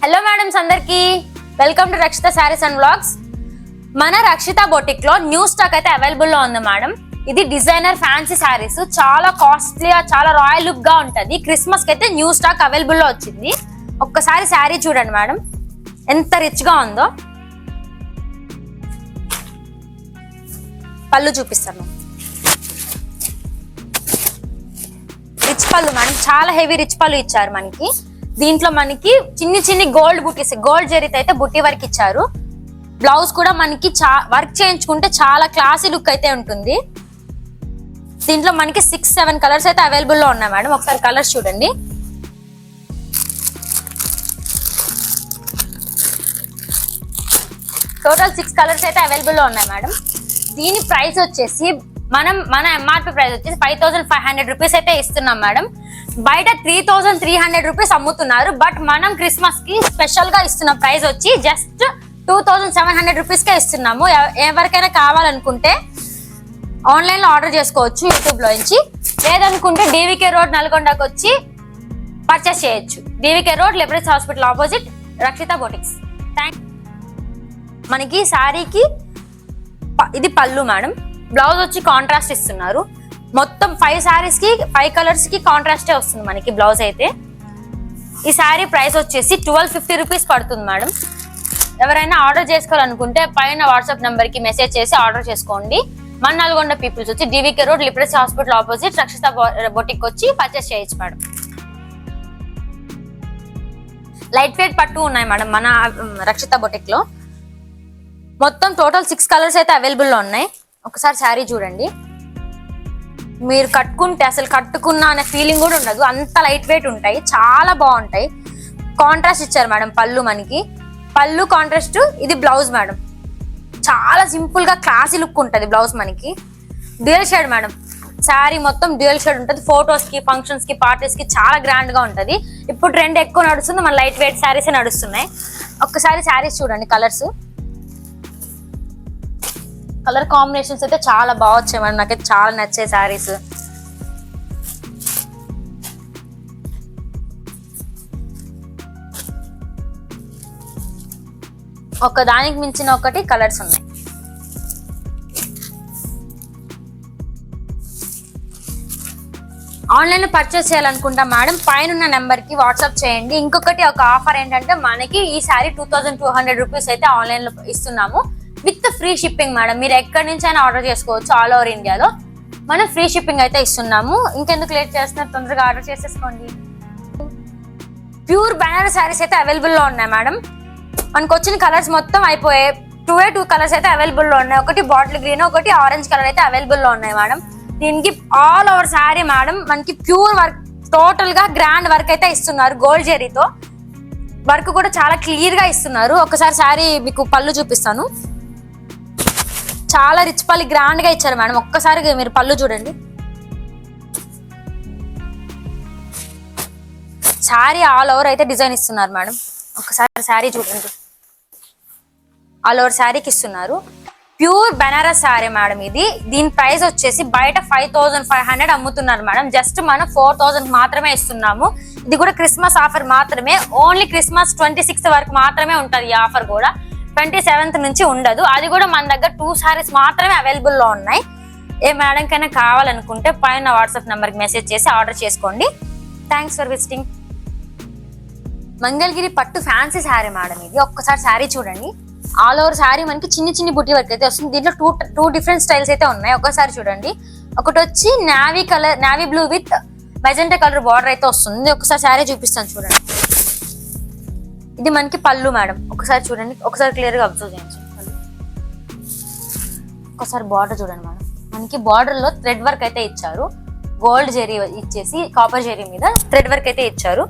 Hello madams అందరికి welcome to Rakshita sarees and vlogs. మన Rakshita boutique లో న్యూ స్టాక్ అయితే అవైలబుల్ లో ఉంది మేడం. ఇది డిజైనర్ ఫ్యాన్సీ సారీస్, చాలా కాస్ట్లీ, చాలా రాయల్ లుక్ గా ఉంటది. క్రిస్మస్ కి అయితే న్యూ స్టాక్ అవైలబుల్ లో వచ్చింది. ఒక్కసారి సారీ చూడండి మేడం, ఎంత రిచ్ గా ఉందో. పళ్ళు చూపిస్తాను. రిచ్ పళ్ళు మేడం, చాలా హెవీ రిచ్ పళ్ళు ఇచ్చారు మనకి. దీంట్లో మనకి చిన్ని గోల్డ్ బుటీస్, గోల్డ్ జరీతో అయితే బుటీ వర్క్ ఇచ్చారు. బ్లౌజ్ కూడా మనకి వర్క్ చేయించుకుంటే చాలా క్లాసీ లుక్ అయితే ఉంటుంది. దీంట్లో మనకి 6-7 కలర్స్ అయితే అవైలబుల్ లో ఉన్నాయి మేడం. ఒకసారి కలర్స్ చూడండి. టోటల్ 6 కలర్స్ అయితే అవైలబుల్ లో ఉన్నాయి మేడం. దీని ప్రైస్ వచ్చేసి మన ఎంఆర్పి ప్రైస్ వచ్చేసి 5500 రూపీస్ అయితే ఇస్తున్నాం మేడం. బయట 3300 రూపీస్ అమ్ముతున్నారు. బట్ మనం క్రిస్మస్ కి స్పెషల్ గా ఇస్తున్న ప్రైస్ వచ్చి జస్ట్ 2700 రూపీస్ కే ఇస్తున్నాము. ఎవరికైనా కావాలనుకుంటే ఆన్లైన్ లో ఆర్డర్ చేసుకోవచ్చు యూట్యూబ్ లో నుంచి. లేదనుకుంటే డివికే రోడ్ నల్గొండకు వచ్చి పర్చేస్ చేయొచ్చు. డివికే road లిబరేజ్ hospital opposite Rakshita boutiques. మనకి శారీకి ఇది పళ్ళు మేడం. బ్లౌజ్ వచ్చి కాంట్రాస్ట్ ఇస్తున్నారు. మొత్తం 5 సారీస్ కి 5 కలర్స్ కి కాంట్రాస్టే వస్తుంది మనకి బ్లౌజ్ అయితే. ఈ శారీ ప్రైస్ వచ్చేసి 1250 రూపీస్ పడుతుంది మేడం. ఎవరైనా ఆర్డర్ చేసుకోవాలనుకుంటే పైన వాట్సాప్ నెంబర్ కి మెసేజ్ చేసి ఆర్డర్ చేసుకోండి. మన నల్గొండ పీపుల్స్ వచ్చి డివికే రోడ్ లిబరేజ్ హాస్పిటల్ ఆపోజిట్ రక్షిత బొటిక్ వచ్చి పర్చేస్ చేయొచ్చు మేడం. లైట్ వెయిట్ పట్టు ఉన్నాయి మేడం మన రక్షిత బొటిక్ లో. మొత్తం టోటల్ 6 కలర్స్ అయితే అవైలబుల్ లో ఉన్నాయి. ఒకసారి శారీ చూడండి. మీరు కట్టుకుంటే అసలు కట్టుకున్నా అనే ఫీలింగ్ కూడా ఉండదు, అంత లైట్ వెయిట్ ఉంటాయి, చాలా బాగుంటాయి. కాంట్రాస్ట్ ఇచ్చారు మేడం పళ్ళు మనకి. పళ్ళు కాంట్రాస్ట్, ఇది బ్లౌజ్ మేడం. చాలా సింపుల్ గా క్లాసీ లుక్ ఉంటుంది బ్లౌజ్ మనకి. Dual shade madam. శారీ మొత్తం డ్యూయల్ షేడ్ ఉంటుంది. ఫొటోస్ కి, ఫంక్షన్స్ కి, పార్టీస్ కి చాలా గ్రాండ్ గా ఉంటది. ఇప్పుడు ట్రెండ్ ఎక్కువ నడుస్తుంది, మన లైట్ వెయిట్ శారీస్ నడుస్తున్నాయి. ఒక్కసారి శారీస్ చూడండి. కలర్ కాంబినేషన్స్ అయితే చాలా బాగా వచ్చాయి మేడం. నాకైతే చాలా నచ్చాయి శారీస్. దానికి మించిన ఒకటి కలర్స్ ఉన్నాయి. ఆన్లైన్ లో పర్చేస్ చేయాలనుకుంటా మేడం, పైన నెంబర్ కి వాట్సాప్ చేయండి. ఇంకొకటి ఒక ఆఫర్ ఏంటంటే మనకి ఈ శారీ 2200 రూపీస్ అయితే ఆన్లైన్ లో ఇస్తున్నాము విత్ ఫ్రీ షిప్పింగ్ మేడం. మీరు ఎక్కడి నుంచి అయినా ఆర్డర్ చేసుకోవచ్చు ఆల్ ఓవర్ ఇండియాలో. మనం ఫ్రీ షిప్పింగ్ అయితే ఇస్తున్నాము. ఇంకెందుకు లేట్ చేస్తున్నారు, తొందరగా ఆర్డర్ చేసేసుకోండి. ప్యూర్ బనారస్ శారీస్ అయితే అవైలబుల్ లో ఉన్నాయి మేడం. మనకు వచ్చిన కలర్స్ మొత్తం అయిపోయాయి. 2 కలర్స్ అయితే అవైలబుల్ లో ఉన్నాయి. ఒకటి బాటిల్ గ్రీన్, ఒకటి ఆరెంజ్ కలర్ అయితే అవైలబుల్ లో ఉన్నాయి మేడం. దీనికి ఆల్ ఓవర్ శారీ మేడం మనకి ప్యూర్ వర్క్, టోటల్ గా గ్రాండ్ వర్క్ అయితే ఇస్తున్నారు. గోల్డ్ జరీతో వర్క్ కూడా చాలా క్లియర్ గా ఇస్తున్నారు. ఒకసారి శారీ మీకు పళ్ళు చూపిస్తాను. చాలా రిచ్ పళ్ళు గ్రాండ్ గా ఇచ్చారు మేడం. ఒక్కసారి మీరు పళ్ళు చూడండి. శారీ ఆల్ ఓవర్ అయితే డిజైన్ ఇస్తున్నారు మేడం. ఒకసారి శారీ చూడండి. ఆల్ ఓవర్ శారీకి ఇస్తున్నారు. ప్యూర్ బనారస్ శారీ మేడం ఇది. దీని ప్రైస్ వచ్చేసి బయట 5500 అమ్ముతున్నారు మేడం. జస్ట్ మనం 4000 మాత్రమే ఇస్తున్నాము. ఇది కూడా క్రిస్మస్ ఆఫర్ మాత్రమే. ఓన్లీ క్రిస్మస్ 26th వరకు మాత్రమే ఉంటది ఈ ఆఫర్ కూడా. 27th నుంచి ఉండదు. అది కూడా మన దగ్గర 2 సారీస్ మాత్రమే అవైలబుల్ లో ఉన్నాయి. ఏ మేడం కైనా కావాలనుకుంటే పైన వాట్సాప్ నెంబర్ కి మెసేజ్ చేసి ఆర్డర్ చేసుకోండి. Thanks for visiting. మంగళగిరి పట్టు ఫ్యాన్సీ శారీ మేడం ఇది. ఒక్కసారి శారీ చూడండి. ఆల్ ఓవర్ శారీ మనకి చిన్ని బుట్టి వర్క్ అయితే వస్తుంది. దీంట్లో టూ డిఫరెంట్ స్టైల్స్ అయితే ఉన్నాయి. ఒకసారి చూడండి. ఒకటి వచ్చి navy blue with magenta colour border అయితే వస్తుంది. ఒకసారి శారీ చూపిస్తాను చూడండి. ఇది మనకి పళ్ళు మేడం. ఒకసారి చూడండి, ఒకసారి క్లియర్ గా అబ్జర్వ్ చేయండి. ఒకసారి బార్డర్ చూడండి మేడం. మనకి బార్డర్ లో థ్రెడ్ వర్క్ అయితే ఇచ్చారు. గోల్డ్ జరీ ఇచ్చేసి కాపర్ జరీ మీద థ్రెడ్ వర్క్ అయితే ఇచ్చారు.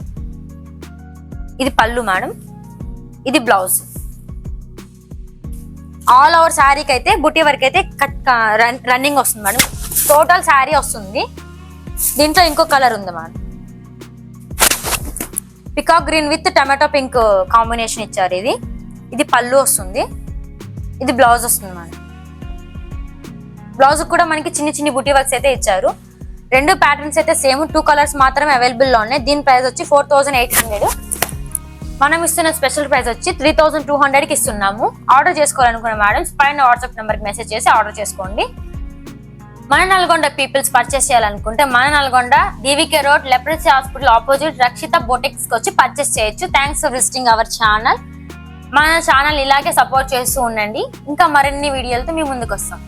ఇది పళ్ళు మేడం. ఇది బ్లౌజ్. ఆల్ ఓవర్ శారీకి అయితే బుట్టి వర్క్ అయితే రన్నింగ్ వస్తుంది మేడం. టోటల్ శారీ వస్తుంది. దీంట్లో ఇంకో కలర్ ఉంది madam. Peacock green with tomato pink combination ఇచ్చారు. ఇది పళ్ళు వస్తుంది. ఇది బ్లౌజ్ వస్తుంది మేడం. బ్లౌజ్ కూడా మనకి చిన్ని బుట్టి వర్క్స్ అయితే ఇచ్చారు. 2 ప్యాటర్న్స్ అయితే సేమ్, 2 కలర్స్ మాత్రమే అవైలబుల్ లో ఉన్నాయి. దీని ప్రైస్ వచ్చి 4800. మనం ఇస్తున్న స్పెషల్ ప్రైస్ వచ్చి 3200 కి ఇస్తున్నాము. ఆర్డర్ చేసుకోవాలనుకున్న మేడం పైన వాట్సాప్ నెంబర్ కి మెసేజ్ చేసి ఆర్డర్ చేసుకోండి. మన నల్గొండ పీపుల్స్ పర్చేస్ చేయాలనుకుంటే మన Nalgonda DVK road leprosy hospital opposite Rakshita boutiques కి వచ్చి పర్చేస్ చేయొచ్చు. Thanks for visiting our channel. మన ఛానల్ ఇలాగే సపోర్ట్ చేస్తూ ఉండండి. ఇంకా మరిన్ని వీడియోలతో మీ ముందుకు వస్తాం.